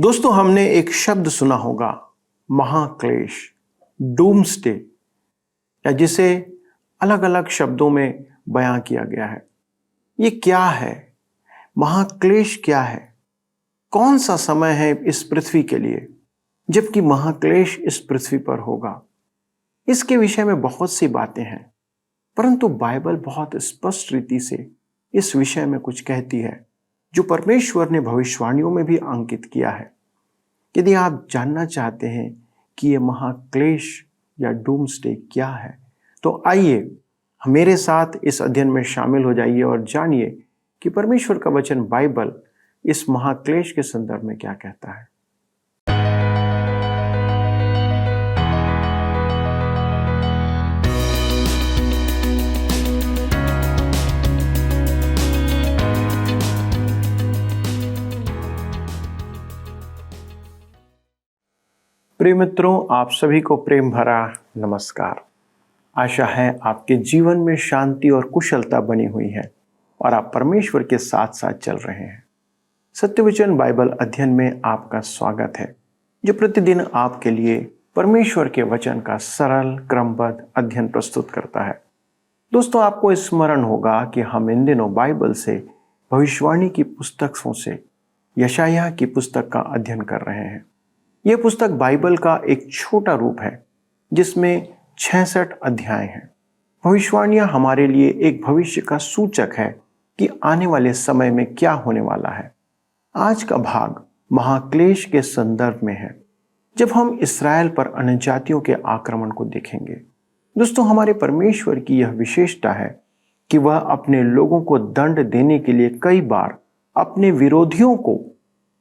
दोस्तों, हमने एक शब्द सुना होगा, महाक्लेश, डूम्सडे, या जिसे अलग अलग शब्दों में बयां किया गया है। ये क्या है? महाक्लेश क्या है? कौन सा समय है इस पृथ्वी के लिए जबकि महाक्लेश इस पृथ्वी पर होगा? इसके विषय में बहुत सी बातें हैं, परंतु बाइबल बहुत स्पष्ट रीति से इस विषय में कुछ कहती है जो परमेश्वर ने भविष्यवाणियों में भी अंकित किया है। यदि आप जानना चाहते हैं कि यह महाक्लेश या डूम्सडे क्या है, तो आइए मेरे साथ इस अध्ययन में शामिल हो जाइए और जानिए कि परमेश्वर का वचन बाइबल इस महाक्लेश के संदर्भ में क्या कहता है। प्रिय मित्रों, आप सभी को प्रेम भरा नमस्कार। आशा है आपके जीवन में शांति और कुशलता बनी हुई है और आप परमेश्वर के साथ साथ चल रहे हैं। सत्यवचन बाइबल अध्ययन में आपका स्वागत है, जो प्रतिदिन आपके लिए परमेश्वर के वचन का सरल क्रमबद्ध अध्ययन प्रस्तुत करता है। दोस्तों, आपको स्मरण होगा कि हम इन दिनों बाइबल से भविष्यवाणी की पुस्तकों से यशायाह की पुस्तक का अध्ययन कर रहे हैं। यह पुस्तक बाइबल का एक छोटा रूप है जिसमें 66 अध्याय हैं। भविष्यवाणियां हमारे लिए एक भविष्य का सूचक है कि आने वाले समय में क्या होने वाला है। आज का भाग महाक्लेश के संदर्भ में है, जब हम इस्राएल पर अन्यजातियों के आक्रमण को देखेंगे। दोस्तों, हमारे परमेश्वर की यह विशेषता है कि वह अपने लोगों को दंड देने के लिए कई बार अपने विरोधियों को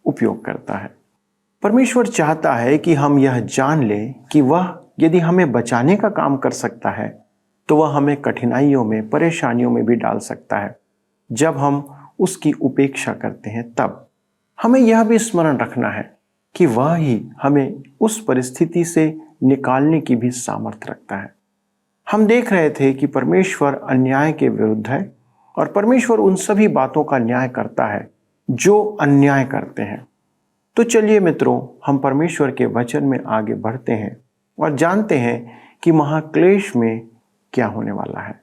उपयोग करता है। परमेश्वर चाहता है कि हम यह जान लें कि वह यदि हमें बचाने का काम कर सकता है तो वह हमें कठिनाइयों में, परेशानियों में भी डाल सकता है। जब हम उसकी उपेक्षा करते हैं तब हमें यह भी स्मरण रखना है कि वह ही हमें उस परिस्थिति से निकालने की भी सामर्थ्य रखता है। हम देख रहे थे कि परमेश्वर अन्याय के विरुद्ध है और परमेश्वर उन सभी बातों का न्याय करता है जो अन्याय करते हैं। तो चलिए मित्रों, हम परमेश्वर के वचन में आगे बढ़ते हैं और जानते हैं कि महाक्लेश में क्या होने वाला है।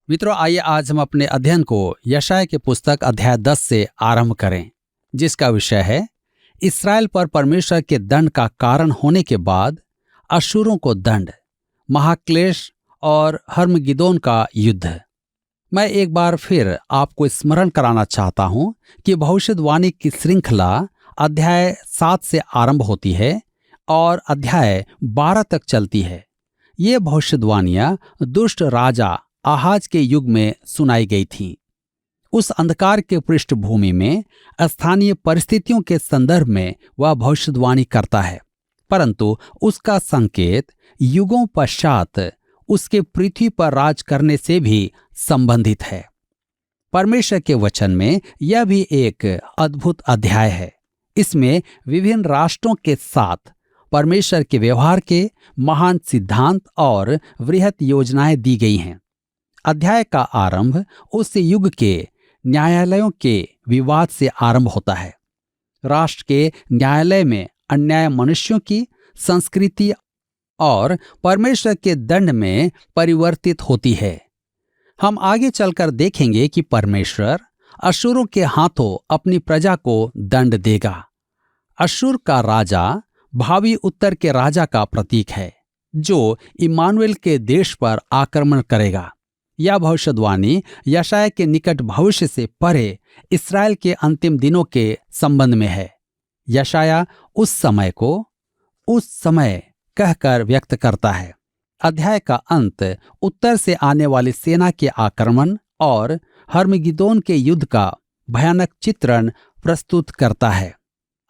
मित्रों, आइए आज हम अपने अध्ययन को यशायाह की पुस्तक अध्याय 10 से आरंभ करें, जिसका विषय है इस्राएल पर परमेश्वर के दंड का कारण होने के बाद अशूरों को दंड, महाक्लेश और हर्मगिदोन का युद्ध। मैं एक बार फिर आपको स्मरण कराना चाहता हूं कि भविष्यवाणी की श्रृंखला अध्याय 7 से आरंभ होती है और अध्याय 12 तक चलती है। ये भविष्यवाणियां दुष्ट राजा आहाज के युग में सुनाई गई थीं। उस अंधकार के पृष्ठभूमि में स्थानीय परिस्थितियों के संदर्भ में वह भविष्यवाणी करता है, परंतु उसका संकेत युगों पश्चात उसके पृथ्वी पर राज करने से भी संबंधित है। परमेश्वर के वचन में यह भी एक अद्भुत अध्याय है। इसमें विभिन्न राष्ट्रों के साथ परमेश्वर के व्यवहार के महान सिद्धांत और वृहत योजनाएं दी गई हैं। अध्याय का आरंभ उस युग के न्यायालयों के विवाद से आरंभ होता है। राष्ट्र के न्यायालय में अन्याय मनुष्यों की संस्कृति और परमेश्वर के दंड में परिवर्तित होती है। हम आगे चलकर देखेंगे कि परमेश्वर अशूरों के हाथों अपनी प्रजा को दंड देगा। अशूर का राजा भावी उत्तर के राजा का प्रतीक है, जो इमानुएल के देश पर आक्रमण करेगा। यह भविष्यवाणी यशायाह के निकट भविष्य से परे इस्राएल के अंतिम दिनों के संबंध में है। यशायाह उस समय को उस समय कहकर व्यक्त करता है। अध्याय का अंत उत्तर से आने वाली सेना के आक्रमण और हर्मगिदोन के युद्ध का भयानक चित्रण प्रस्तुत करता है।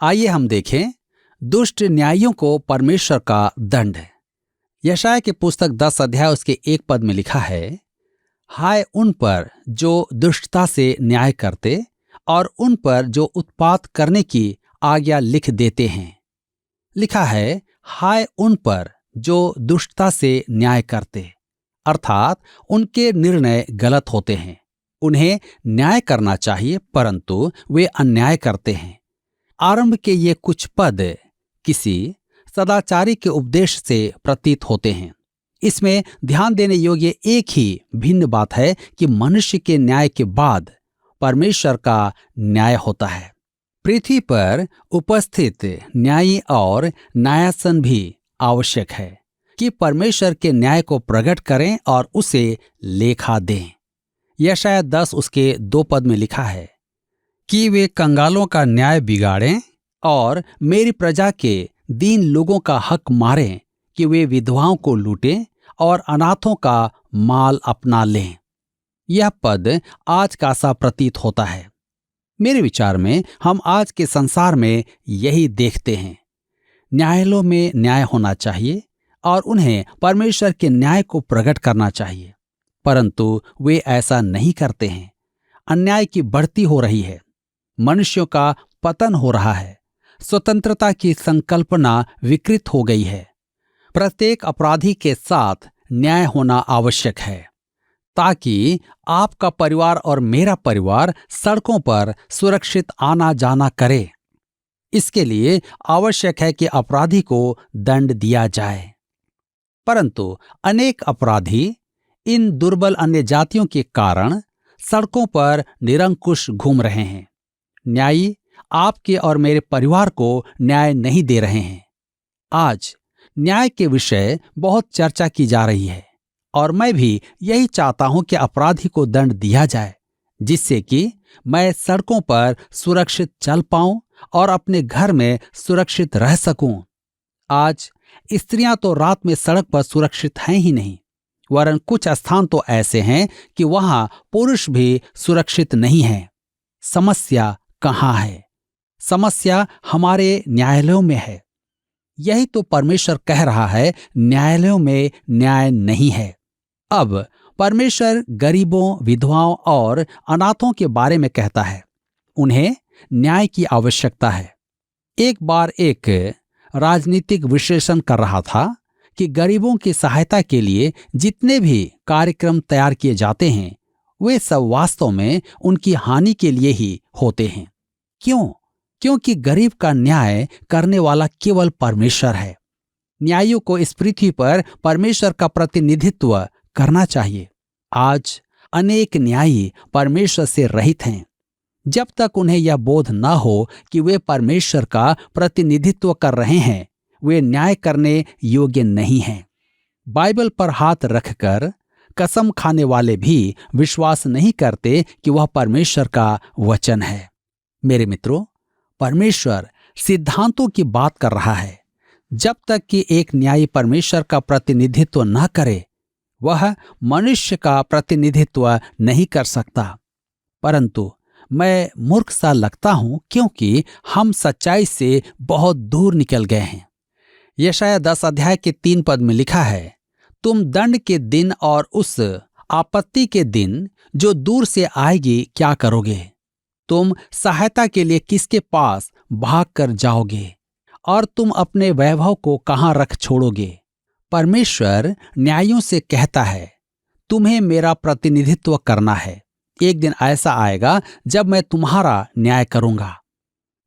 आइए हम देखें दुष्ट न्यायियों को परमेश्वर का दंड। यशायाह की पुस्तक 10 अध्याय उसके 1 पद में लिखा है, हाय उन पर जो दुष्टता से न्याय करते और उन पर जो उत्पात करने की आज्ञा लिख देते हैं। लिखा है, हाय उन पर जो दुष्टता से न्याय करते, अर्थात उनके निर्णय गलत होते हैं। उन्हें न्याय करना चाहिए परंतु वे अन्याय करते हैं। आरंभ के ये कुछ पद किसी सदाचारी के उपदेश से प्रतीत होते हैं। इसमें ध्यान देने योग्य एक ही भिन्न बात है कि मनुष्य के न्याय के बाद परमेश्वर का न्याय होता है। पृथ्वी पर उपस्थित न्यायी और न्यायासन भी आवश्यक है कि परमेश्वर के न्याय को प्रकट करें और उसे लेखा दें। यशायाह 10 उसके 2 पद में लिखा है कि वे कंगालों का न्याय बिगाड़ें और मेरी प्रजा के दीन लोगों का हक मारें, कि वे विधवाओं को लूटें और अनाथों का माल अपना लें। यह पद आज का सा प्रतीत होता है। मेरे विचार में हम आज के संसार में यही देखते हैं। न्यायालयों में न्याय होना चाहिए और उन्हें परमेश्वर के न्याय को प्रकट करना चाहिए, परंतु वे ऐसा नहीं करते हैं। अन्याय की बढ़ती हो रही है, मनुष्यों का पतन हो रहा है, स्वतंत्रता की संकल्पना विकृत हो गई है। प्रत्येक अपराधी के साथ न्याय होना आवश्यक है ताकि आपका परिवार और मेरा परिवार सड़कों पर सुरक्षित आना जाना करे। इसके लिए आवश्यक है कि अपराधी को दंड दिया जाए, परंतु अनेक अपराधी इन दुर्बल अन्य जातियों के कारण सड़कों पर निरंकुश घूम रहे हैं। न्यायी आपके और मेरे परिवार को न्याय नहीं दे रहे हैं। आज न्याय के विषय बहुत चर्चा की जा रही है और मैं भी यही चाहता हूं कि अपराधी को दंड दिया जाए, जिससे कि मैं सड़कों पर सुरक्षित चल पाऊं और अपने घर में सुरक्षित रह सकूं। आज स्त्रियां तो रात में सड़क पर सुरक्षित हैं ही नहीं, वरन कुछ स्थान तो ऐसे हैं कि वहां पुरुष भी सुरक्षित नहीं हैं। समस्या कहां है? समस्या हमारे न्यायालयों में है। यही तो परमेश्वर कह रहा है, न्यायालयों में न्याय नहीं है। अब परमेश्वर गरीबों, विधवाओं और अनाथों के बारे में कहता है, उन्हें न्याय की आवश्यकता है। एक बार एक राजनीतिक विश्लेषण कर रहा था कि गरीबों की सहायता के लिए जितने भी कार्यक्रम तैयार किए जाते हैं, वे सब वास्तव में उनकी हानि के लिए ही होते हैं। क्यों? क्योंकि गरीब का न्याय करने वाला केवल परमेश्वर है। न्यायियों को इस पृथ्वी पर परमेश्वर का प्रतिनिधित्व करना चाहिए। आज अनेक न्यायी परमेश्वर से रहित हैं। जब तक उन्हें यह बोध न हो कि वे परमेश्वर का प्रतिनिधित्व कर रहे हैं, वे न्याय करने योग्य नहीं हैं। बाइबल पर हाथ रखकर कसम खाने वाले भी विश्वास नहीं करते कि वह परमेश्वर का वचन है। मेरे मित्रों, परमेश्वर सिद्धांतों की बात कर रहा है। जब तक कि एक न्यायी परमेश्वर का प्रतिनिधित्व न करे, वह मनुष्य का प्रतिनिधित्व नहीं कर सकता। परंतु मैं मूर्ख सा लगता हूं, क्योंकि हम सच्चाई से बहुत दूर निकल गए हैं। यशायाह 10 अध्याय के 3 पद में लिखा है, तुम दंड के दिन और उस आपत्ति के दिन जो दूर से आएगी क्या करोगे? तुम सहायता के लिए किसके पास भाग कर जाओगे और तुम अपने वैभव को कहां रख छोड़ोगे? परमेश्वर न्यायों से कहता है, तुम्हें मेरा प्रतिनिधित्व करना है। एक दिन ऐसा आएगा जब मैं तुम्हारा न्याय करूंगा।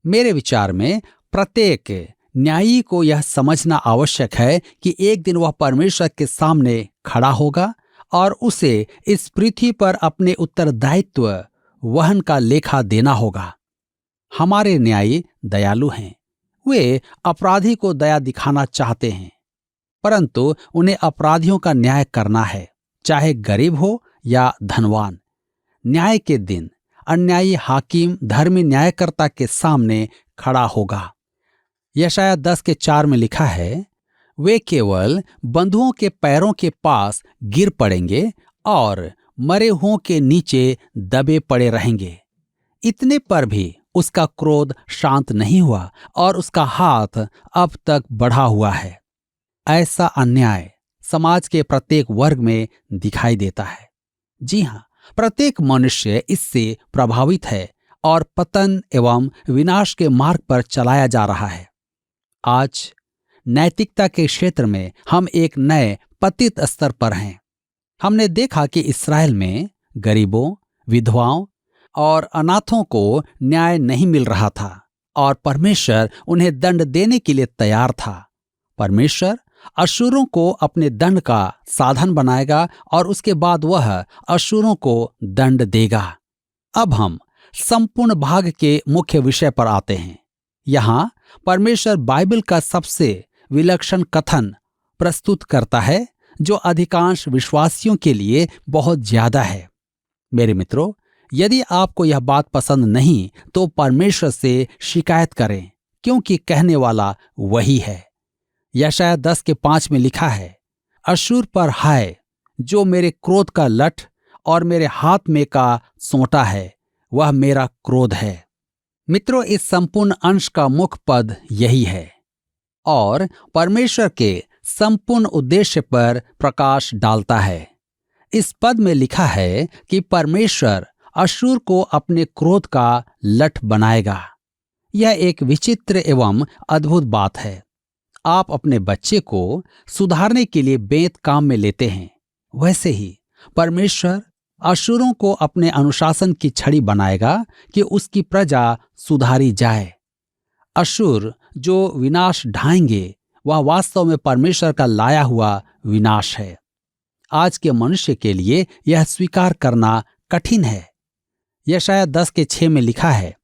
मेरे विचार में प्रत्येक न्यायी को यह समझना आवश्यक है कि एक दिन वह परमेश्वर के सामने खड़ा होगा और उसे इस पृथ्वी पर अपने उत्तरदायित्व वहन का लेखा देना होगा। हमारे न्यायी दयालु हैं। वे अपराधी को दया दिखाना चाहते हैं, परंतु उन्हें अपराधियों का न्याय करना है, चाहे गरीब हो या धनवान। न्याय के दिन अन्यायी हाकिम धर्मी न्यायकर्ता के सामने खड़ा होगा। यशायाह 10 के 4 में लिखा है, वे केवल बंधुओं के पैरों के पास गिर पड़ेंगे और मरे हुओं के नीचे दबे पड़े रहेंगे। इतने पर भी उसका क्रोध शांत नहीं हुआ और उसका हाथ अब तक बढ़ा हुआ है। ऐसा अन्याय समाज के प्रत्येक वर्ग में दिखाई देता है। जी हां, प्रत्येक मनुष्य इससे प्रभावित है और पतन एवं विनाश के मार्ग पर चलाया जा रहा है। आज नैतिकता के क्षेत्र में हम एक नए पतित स्तर पर हैं। हमने देखा कि इस्राएल में गरीबों, विधवाओं और अनाथों को न्याय नहीं मिल रहा था। और परमेश्वर उन्हें दंड देने के लिए तैयार था। परमेश्वर अशूरों को अपने दंड का साधन बनाएगा और उसके बाद वह अशूरों को दंड देगा। अब हम संपूर्ण भाग के मुख्य विषय पर आते हैं। यहाँ परमेश्वर बाइबल का सबसे विलक्षण कथन प्रस्तुत करता है जो अधिकांश विश्वासियों के लिए बहुत ज्यादा है। मेरे मित्रों, यदि आपको यह बात पसंद नहीं तो परमेश्वर से शिकायत करें, क्योंकि कहने वाला वही है। यशायाह 10:5 में लिखा है, अशूर पर हाय जो मेरे क्रोध का लठ और मेरे हाथ में का सोंटा है, वह मेरा क्रोध है। मित्रों, इस संपूर्ण अंश का मुख्य पद यही है और परमेश्वर के संपूर्ण उद्देश्य पर प्रकाश डालता है। इस पद में लिखा है कि परमेश्वर अशूर को अपने क्रोध का लठ बनाएगा। यह एक विचित्र एवं अद्भुत बात है। आप अपने बच्चे को सुधारने के लिए बेत काम में लेते हैं, वैसे ही परमेश्वर अशूरों को अपने अनुशासन की छड़ी बनाएगा कि उसकी प्रजा सुधारी जाए। अशूर जो विनाश ढाएंगे वह वास्तव में परमेश्वर का लाया हुआ विनाश है। आज के मनुष्य के लिए यह स्वीकार करना कठिन है। यशायाह 10:6 में लिखा है,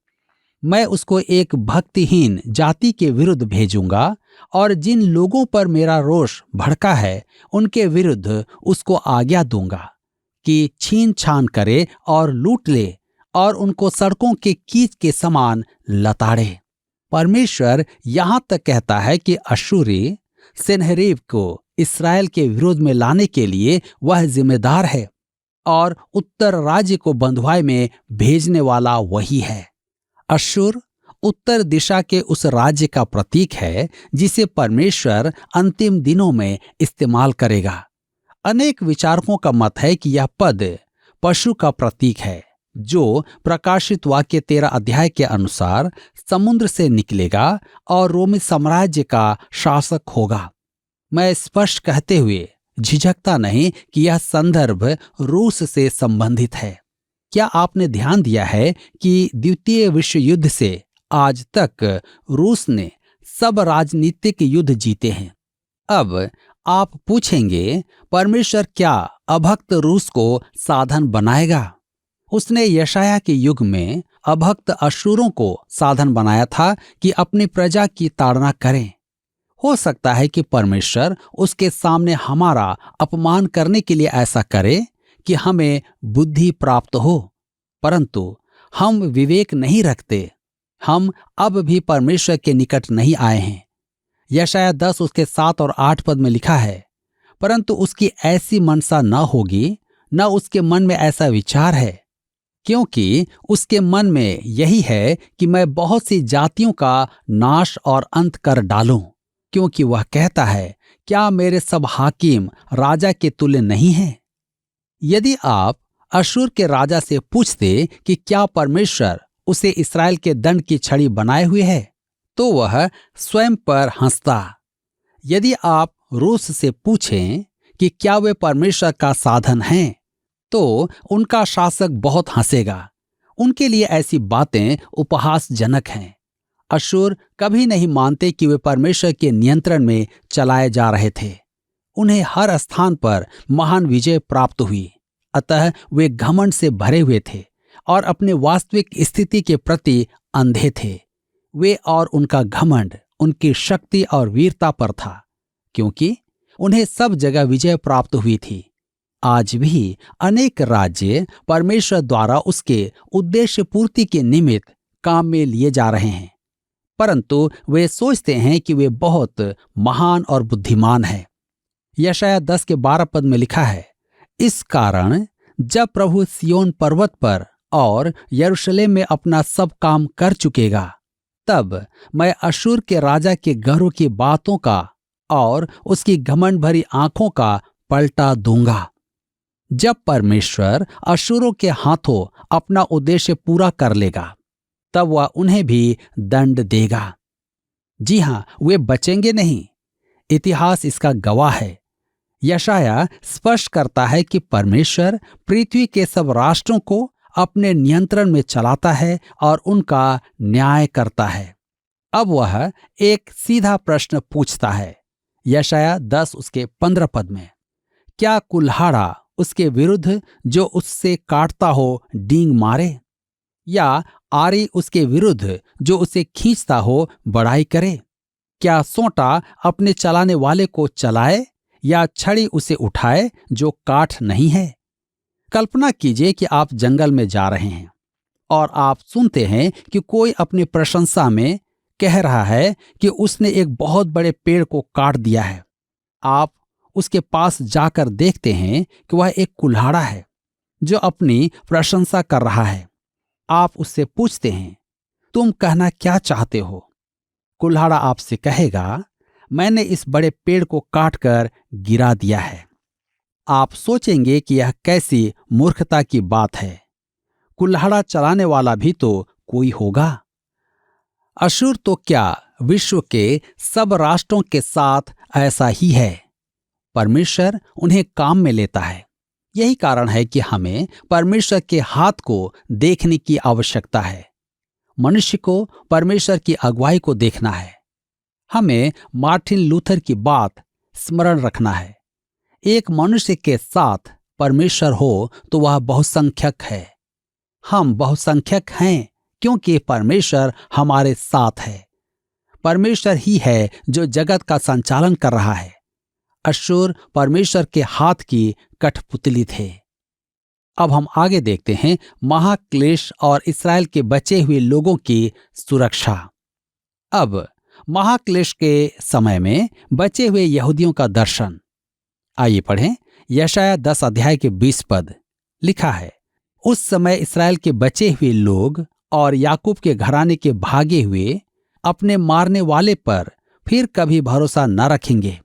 मैं उसको एक भक्तिहीन जाति के विरुद्ध भेजूंगा और जिन लोगों पर मेरा रोष भड़का है उनके विरुद्ध उसको आज्ञा दूंगा कि छीन छान करे और लूट ले और उनको सड़कों के कीच के समान लताड़े। परमेश्वर यहां तक कहता है कि अशूरी सेनहेरीब को इस्राएल के विरोध में लाने के लिए वह जिम्मेदार है और उत्तर राज्य को बंधुआई में भेजने वाला वही है। अशूर उत्तर दिशा के उस राज्य का प्रतीक है जिसे परमेश्वर अंतिम दिनों में इस्तेमाल करेगा। अनेक विचारकों का मत है कि यह पद पशु का प्रतीक है जो प्रकाशित वाक्य 13 अध्याय के अनुसार समुद्र से निकलेगा और रोमी साम्राज्य का शासक होगा। मैं स्पष्ट कहते हुए झिझकता नहीं कि यह संदर्भ रूस से संबंधित है। क्या आपने ध्यान दिया है कि द्वितीय विश्व युद्ध से आज तक रूस ने सब राजनीतिक युद्ध जीते हैं? अब आप पूछेंगे, परमेश्वर क्या अभक्त रूस को साधन बनाएगा? उसने यशायाह के युग में अभक्त अशूरों को साधन बनाया था कि अपनी प्रजा की ताड़ना करें। हो सकता है कि परमेश्वर उसके सामने हमारा अपमान करने के लिए ऐसा करे कि हमें बुद्धि प्राप्त हो, परंतु हम विवेक नहीं रखते। हम अब भी परमेश्वर के निकट नहीं आए हैं। यशायाह 10 उसके 7 और 8 पद में लिखा है, परंतु उसकी ऐसी मनसा न होगी, न उसके मन में ऐसा विचार है, क्योंकि उसके मन में यही है कि मैं बहुत सी जातियों का नाश और अंत कर डालूं। क्योंकि वह कहता है, क्या मेरे सब हाकिम राजा के तुल्य नहीं हैं? यदि आप अशूर के राजा से पूछते कि क्या परमेश्वर उसे इस्राएल के दंड की छड़ी बनाए हुए है, तो वह स्वयं पर हंसता। यदि आप रूस से पूछें कि क्या वे परमेश्वर का साधन हैं, तो उनका शासक बहुत हंसेगा। उनके लिए ऐसी बातें उपहासजनक हैं। अशूर कभी नहीं मानते कि वे परमेश्वर के नियंत्रण में चलाए जा रहे थे। उन्हें हर स्थान पर महान विजय प्राप्त हुई, अतः वे घमंड से भरे हुए थे और अपने वास्तविक स्थिति के प्रति अंधे थे। वे और उनका घमंड उनकी शक्ति और वीरता पर था, क्योंकि उन्हें सब जगह विजय प्राप्त हुई थी। आज भी अनेक राज्य परमेश्वर द्वारा उसके उद्देश्य पूर्ति के निमित्त काम में लिए जा रहे हैं, परंतु वे सोचते हैं कि वे बहुत महान और बुद्धिमान हैं। यशायाह 10 के 12 पद में लिखा है, इस कारण जब प्रभु सियोन पर्वत पर और यरूशलेम में अपना सब काम कर चुकेगा, तब मैं अशूर के राजा के गर्व की बातों का और उसकी घमंड भरी आंखों का पलटा दूंगा। जब परमेश्वर अशूरों के हाथों अपना उद्देश्य पूरा कर लेगा, तब वह उन्हें भी दंड देगा। जी हां, वे बचेंगे नहीं। इतिहास इसका गवाह है। यशायाह स्पष्ट करता है कि परमेश्वर पृथ्वी के सब राष्ट्रों को अपने नियंत्रण में चलाता है और उनका न्याय करता है। अब वह एक सीधा प्रश्न पूछता है। यशायाह 10 उसके 15 पद में, क्या कुल्हाड़ा उसके विरुद्ध जो उससे काटता हो डींग मारे, या आरी उसके विरुद्ध जो उसे खींचता हो बड़ाई करे? क्या सोंटा अपने चलाने वाले को चलाए, या छड़ी उसे उठाए जो काठ नहीं है? कल्पना कीजिए कि आप जंगल में जा रहे हैं और आप सुनते हैं कि कोई अपनी प्रशंसा में कह रहा है कि उसने एक बहुत बड़े पेड़ को काट दिया है। आप उसके पास जाकर देखते हैं कि वह एक कुल्हाड़ा है जो अपनी प्रशंसा कर रहा है। आप उससे पूछते हैं, तुम कहना क्या चाहते हो? कुल्हाड़ा आपसे कहेगा, मैंने इस बड़े पेड़ को काटकर गिरा दिया है। आप सोचेंगे कि यह कैसी मूर्खता की बात है। कुल्हाड़ा चलाने वाला भी तो कोई होगा। अशूर तो क्या, विश्व के सब राष्ट्रों के साथ ऐसा ही है। परमेश्वर उन्हें काम में लेता है। यही कारण है कि हमें परमेश्वर के हाथ को देखने की आवश्यकता है। मनुष्य को परमेश्वर की अगुवाई को देखना है। हमें मार्टिन लूथर की बात स्मरण रखना है, एक मनुष्य के साथ परमेश्वर हो तो वह बहुसंख्यक है। हम बहुसंख्यक हैं क्योंकि परमेश्वर हमारे साथ है। परमेश्वर ही है जो जगत का संचालन कर रहा है। अशूर परमेश्वर के हाथ की कठपुतली थे। अब हम आगे देखते हैं महाक्लेश और इस्राएल के बचे हुए लोगों की सुरक्षा। अब महाक्लेश के समय में बचे हुए यहूदियों का दर्शन। आइए पढ़ें यशायाह 10 अध्याय के 20 पद। लिखा है, उस समय इस्राएल के बचे हुए लोग और याकूब के घराने के भागे हुए अपने मारने वाले पर फिर कभी भरोसा न रखेंगे,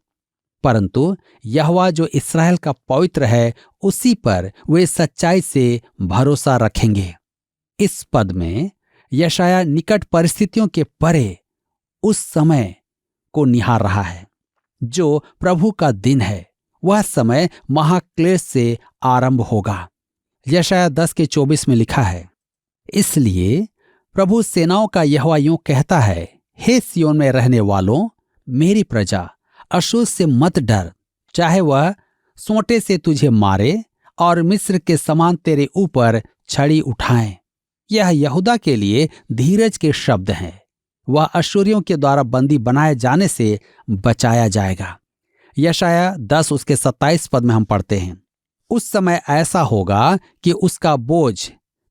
परंतु यहोवा जो इस्राएल का पवित्र है उसी पर वे सच्चाई से भरोसा रखेंगे। इस पद में यशायाह निकट परिस्थितियों के परे उस समय को निहार रहा है जो प्रभु का दिन है। वह समय महाक्लेश से आरंभ होगा। यशायाह 10 के 24 में लिखा है, इसलिए प्रभु सेनाओं का यहोवा यूं कहता है, हे सिय्योन में रहने वालों, मेरी प्रजा, अशूर से मत डर, चाहे वह सोंटे से तुझे मारे और मिस्र के समान तेरे ऊपर छड़ी उठाएं। यह यहूदा के लिए धीरज के शब्द हैं। वह अश्शूरियों के द्वारा बंदी बनाए जाने से बचाया जाएगा। यशायाह 10 उसके 27 पद में हम पढ़ते हैं, उस समय ऐसा होगा कि उसका बोझ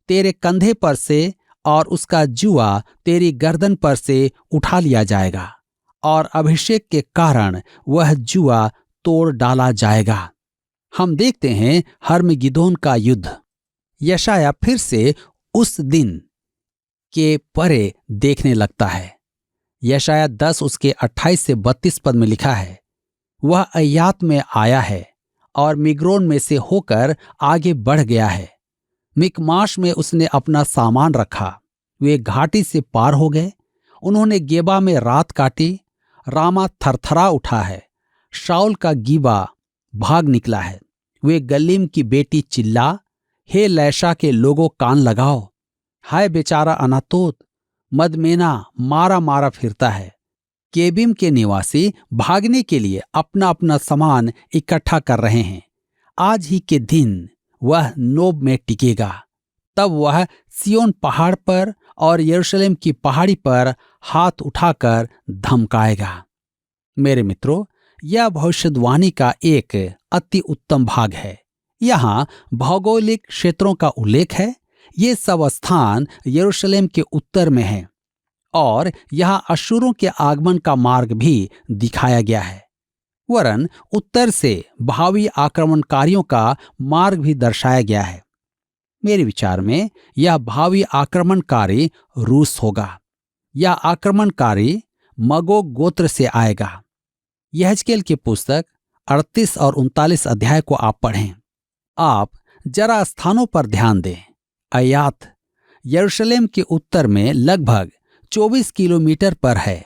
तेरे कंधे पर से और उसका जुआ तेरी गर्दन पर से उठा लिया जाएगा और अभिषेक के कारण वह जुआ तोड़ डाला जाएगा। हम देखते हैं हर्मगिदोन का युद्ध। यशायाह फिर से उस दिन के परे देखने लगता है। यशायाह 10 उसके 28 से 32 पद में लिखा है, वह अय्यात में आया है और मिग्रोन में से होकर आगे बढ़ गया है। मिकमाश में उसने अपना सामान रखा। वे घाटी से पार हो गए। उन्होंने गेबा में रात काटी। रामा थरथरा उठा है। शाऊल का गीबा भाग निकला है। वे गलीम की बेटी चिल्ला, हे लैशा के लोगों कान लगाओ। हाय बेचारा अनातोत, मदमेना मारा मारा फिरता है। केबिम के निवासी भागने के लिए अपना अपना सामान इकट्ठा कर रहे हैं। आज ही के दिन वह नोब में टिकेगा। तब वह सियोन पहाड़ पर और यरूशलेम की पहाड़ी पर हाथ उठाकर धमकाएगा। मेरे मित्रों, यह भविष्यवाणी का एक अति उत्तम भाग है। यहाँ भौगोलिक क्षेत्रों का उल्लेख है। ये सब स्थान यरूशलेम के उत्तर में है और यहाँ अश्शूरों के आगमन का मार्ग भी दिखाया गया है। वरन उत्तर से भावी आक्रमणकारियों का मार्ग भी दर्शाया गया है। मेरे विचार में यह भावी आक्रमणकारी रूस होगा। यह आक्रमणकारी मगोग गोत्र से आएगा। यहेजकेल की पुस्तक 38 और 39 अध्याय को आप पढ़ें। आप जरा स्थानों पर ध्यान दें। अय्यात यरूशलेम के उत्तर में लगभग 24 किलोमीटर पर है।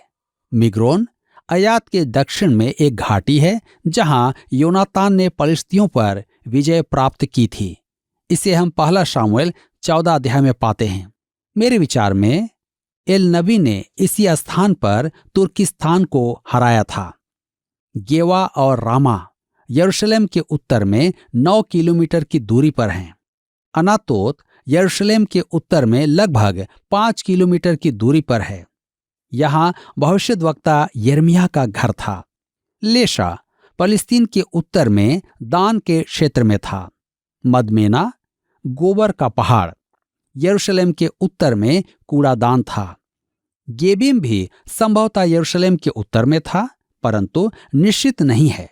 मिग्रोन अय्यात के दक्षिण में एक घाटी है जहां योनातान ने पलिश्तियों पर विजय प्राप्त की थी। इसे हम पहला शामुएल 14 अध्याय में पाते हैं। मेरे विचार में एल नबी ने इसी स्थान पर तुर्किस्तान को हराया था। गेवा और रामा यरूशलेम के उत्तर में 9 किलोमीटर की दूरी पर हैं। अनातोत यरूशलेम के उत्तर में लगभग 5 किलोमीटर की दूरी पर है। यहाँ भविष्यद्वक्ता यिर्मयाह का घर था। लेशा फलस्तीन के उत्तर में दान के क्षेत्र में था। मदमेना गोबर का पहाड़ यरूशलेम के उत्तर में कूड़ादान था। गेबीम भी संभवतः यरूशलेम के उत्तर में था, परंतु निश्चित नहीं है।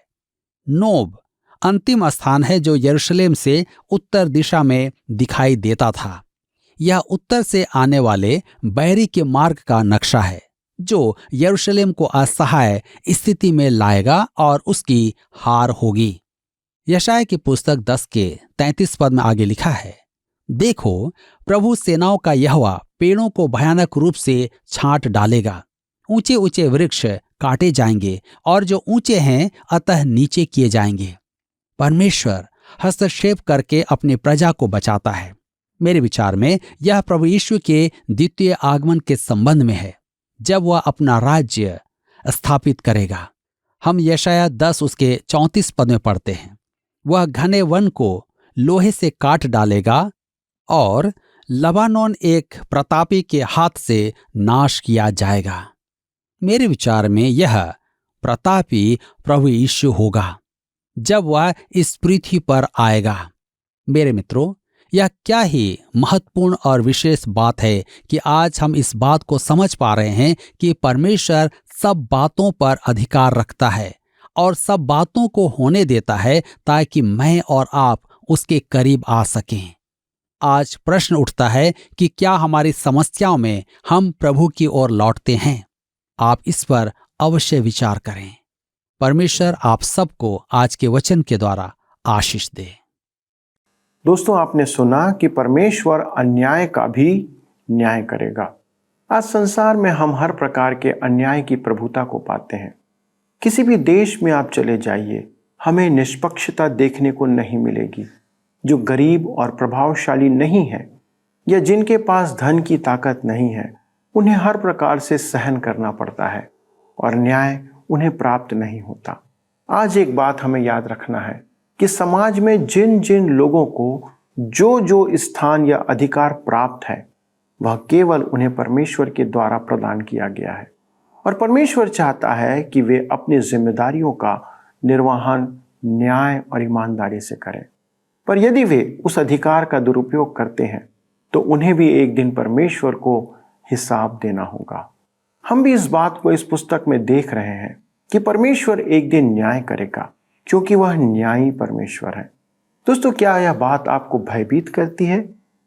नोब अंतिम स्थान है जो यरूशलेम से उत्तर दिशा में दिखाई देता था। यह उत्तर से आने वाले बैरी के मार्ग का नक्शा है जो यरूशलेम को असहाय स्थिति में लाएगा और उसकी हार होगी। यशायाह की पुस्तक 10 के 33 पद में आगे लिखा है, देखो प्रभु सेनाओं का यहोवा पेड़ों को भयानक रूप से छांट डालेगा। ऊंचे ऊंचे वृक्ष काटे जाएंगे और जो ऊंचे हैं अतः नीचे किए जाएंगे। परमेश्वर हस्तक्षेप करके अपनी प्रजा को बचाता है। मेरे विचार में यह प्रभु यीशु के द्वितीय आगमन के संबंध में है, जब वह अपना राज्य स्थापित करेगा। हम यशायाह 10 उसके 34 पद में पढ़ते हैं, वह घने वन को लोहे से काट डालेगा और लबानोन एक प्रतापी के हाथ से नाश किया जाएगा। मेरे विचार में यह प्रतापी प्रभु यीशु होगा जब वह इस पृथ्वी पर आएगा। मेरे मित्रों, यह क्या ही महत्वपूर्ण और विशेष बात है कि आज हम इस बात को समझ पा रहे हैं कि परमेश्वर सब बातों पर अधिकार रखता है और सब बातों को होने देता है ताकि मैं और आप उसके करीब आ सकें। आज प्रश्न उठता है कि क्या हमारी समस्याओं में हम प्रभु की ओर लौटते हैं? आप इस पर अवश्य विचार करें। परमेश्वर आप सबको आज के वचन के द्वारा आशीष दे। दोस्तों, आपने सुना कि परमेश्वर अन्याय का भी न्याय करेगा। आज संसार में हम हर प्रकार के अन्याय की प्रभुता को पाते हैं। किसी भी देश में आप चले जाइए, हमें निष्पक्षता देखने को नहीं मिलेगी। जो गरीब और प्रभावशाली नहीं है या जिनके पास धन की ताकत नहीं है, उन्हें हर प्रकार से सहन करना पड़ता है और न्याय उन्हें प्राप्त नहीं होता। आज एक बात हमें याद रखना है कि समाज में जिन जिन लोगों को जो जो स्थान या अधिकार प्राप्त है, वह केवल उन्हें परमेश्वर के द्वारा प्रदान किया गया है और परमेश्वर चाहता है कि वे अपनी जिम्मेदारियों का निर्वहन न्याय और ईमानदारी से करें। पर यदि वे उस अधिकार का दुरुपयोग करते हैं तो उन्हें भी एक दिन परमेश्वर को हिसाब देना होगा। हम भी इस बात को इस पुस्तक में देख रहे हैं कि परमेश्वर एक दिन न्याय करेगा, क्योंकि वह न्यायी परमेश्वर है। दोस्तों, क्या यह बात आपको भयभीत करती है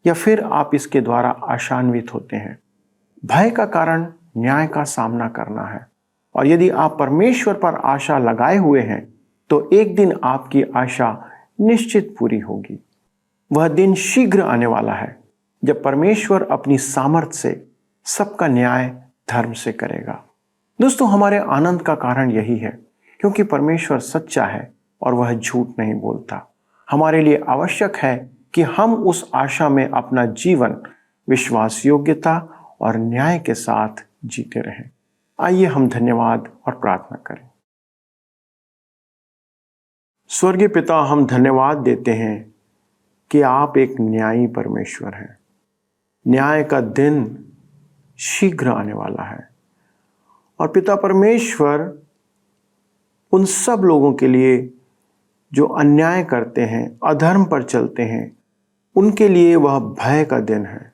या फिर आप इसके द्वारा आशान्वित होते हैं? भय का कारण न्याय का सामना करना है, और यदि आप परमेश्वर पर आशा लगाए हुए हैं तो एक दिन आपकी आशा निश्चित पूरी होगी। वह दिन शीघ्र आने वाला है जब परमेश्वर अपनी सामर्थ्य से सबका न्याय धर्म से करेगा। दोस्तों, हमारे आनंद का कारण यही है क्योंकि परमेश्वर सच्चा है और वह झूठ नहीं बोलता। हमारे लिए आवश्यक है कि हम उस आशा में अपना जीवन विश्वास योग्यता और न्याय के साथ जीते रहें। आइए हम धन्यवाद और प्रार्थना करें। स्वर्गीय पिता, हम धन्यवाद देते हैं कि आप एक न्यायी परमेश्वर हैं। न्याय का दिन शीघ्र आने वाला है और पिता परमेश्वर उन सब लोगों के लिए जो अन्याय करते हैं, अधर्म पर चलते हैं, उनके लिए वह भय का दिन है।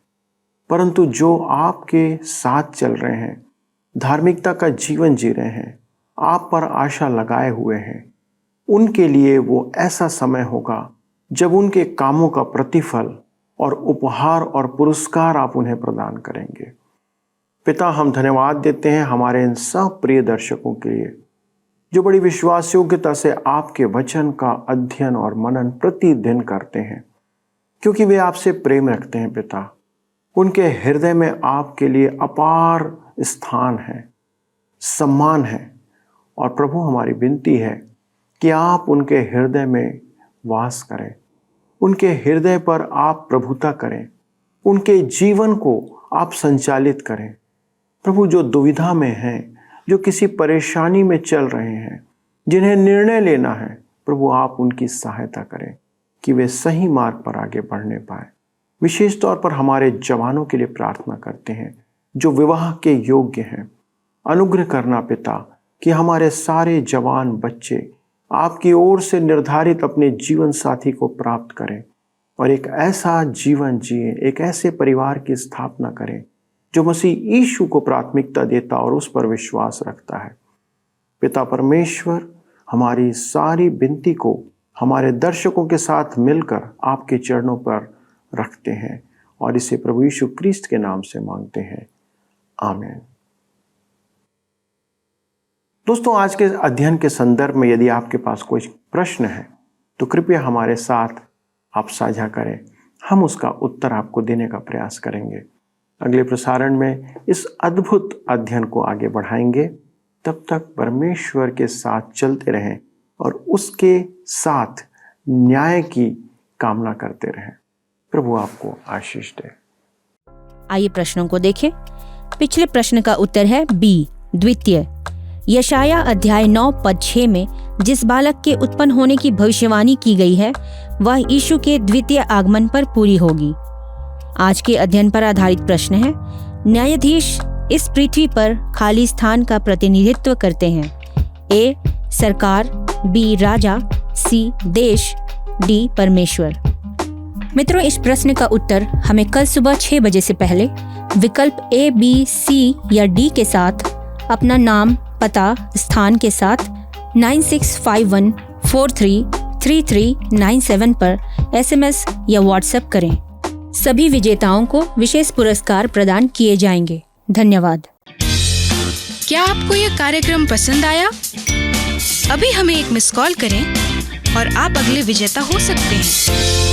परंतु जो आपके साथ चल रहे हैं, धार्मिकता का जीवन जी रहे हैं, आप पर आशा लगाए हुए हैं, उनके लिए वो ऐसा समय होगा जब उनके कामों का प्रतिफल और उपहार और पुरस्कार आप उन्हें प्रदान करेंगे। पिता, हम धन्यवाद देते हैं हमारे इन सब प्रिय दर्शकों के लिए जो बड़ी विश्वास योग्यता से आपके वचन का अध्ययन और मनन प्रतिदिन करते हैं, क्योंकि वे आपसे प्रेम रखते हैं। पिता, उनके हृदय में आपके लिए अपार स्थान है, सम्मान है, और प्रभु हमारी विनती है कि आप उनके हृदय में वास करें, उनके हृदय पर आप प्रभुता करें, उनके जीवन को आप संचालित करें, प्रभु, जो दुविधा में हैं, जो किसी परेशानी में चल रहे हैं, जिन्हें निर्णय लेना है, प्रभु आप उनकी सहायता करें कि वे सही मार्ग पर आगे बढ़ने पाए। विशेष तौर पर हमारे जवानों के लिए प्रार्थना करते हैं जो विवाह के योग्य हैं। अनुग्रह करना पिता कि हमारे सारे जवान बच्चे आपकी ओर से निर्धारित अपने जीवन साथी को प्राप्त करें और एक ऐसा जीवन जिए, एक ऐसे परिवार की स्थापना करें जो मसीह यीशु को प्राथमिकता देता और उस पर विश्वास रखता है। पिता परमेश्वर, हमारी सारी विनती को हमारे दर्शकों के साथ मिलकर आपके चरणों पर रखते हैं और इसे प्रभु यीशु क्रिस्त के नाम से मांगते हैं, आमीन। दोस्तों, आज के अध्ययन के संदर्भ में यदि आपके पास कोई प्रश्न है तो कृपया हमारे साथ आप साझा करें, हम उसका उत्तर आपको देने का प्रयास करेंगे। अगले प्रसारण में इस अद्भुत अध्ययन को आगे बढ़ाएंगे। तब तक परमेश्वर के साथ चलते रहें और उसके साथ न्याय की कामना करते रहें। प्रभु आपको आशीष दे। आइए प्रश्नों को देखें। पिछले प्रश्न का उत्तर है बी, द्वितीय। यशाया अध्याय 9 पद 6 में जिस बालक के उत्पन्न होने की भविष्यवाणी की गई है वह यीशु के द्वितीय आगमन पर पूरी होगी। आज के अध्ययन पर आधारित प्रश्न है, न्यायाधीश इस पृथ्वी पर खाली स्थान का प्रतिनिधित्व करते हैं। ए, सरकार, बी, राजा, सी, देश, डी, परमेश्वर। मित्रों, इस प्रश्न का उत्तर हमें कल सुबह 6 बजे से पहले विकल्प ए, बी, सी या डी के साथ अपना नाम, पता, स्थान के साथ 9651433397 पर SMS या WhatsApp करें। सभी विजेताओं को विशेष पुरस्कार प्रदान किए जाएंगे। धन्यवाद। क्या आपको यह कार्यक्रम पसंद आया? अभी हमें एक मिस कॉल करें और आप अगले विजेता हो सकते हैं।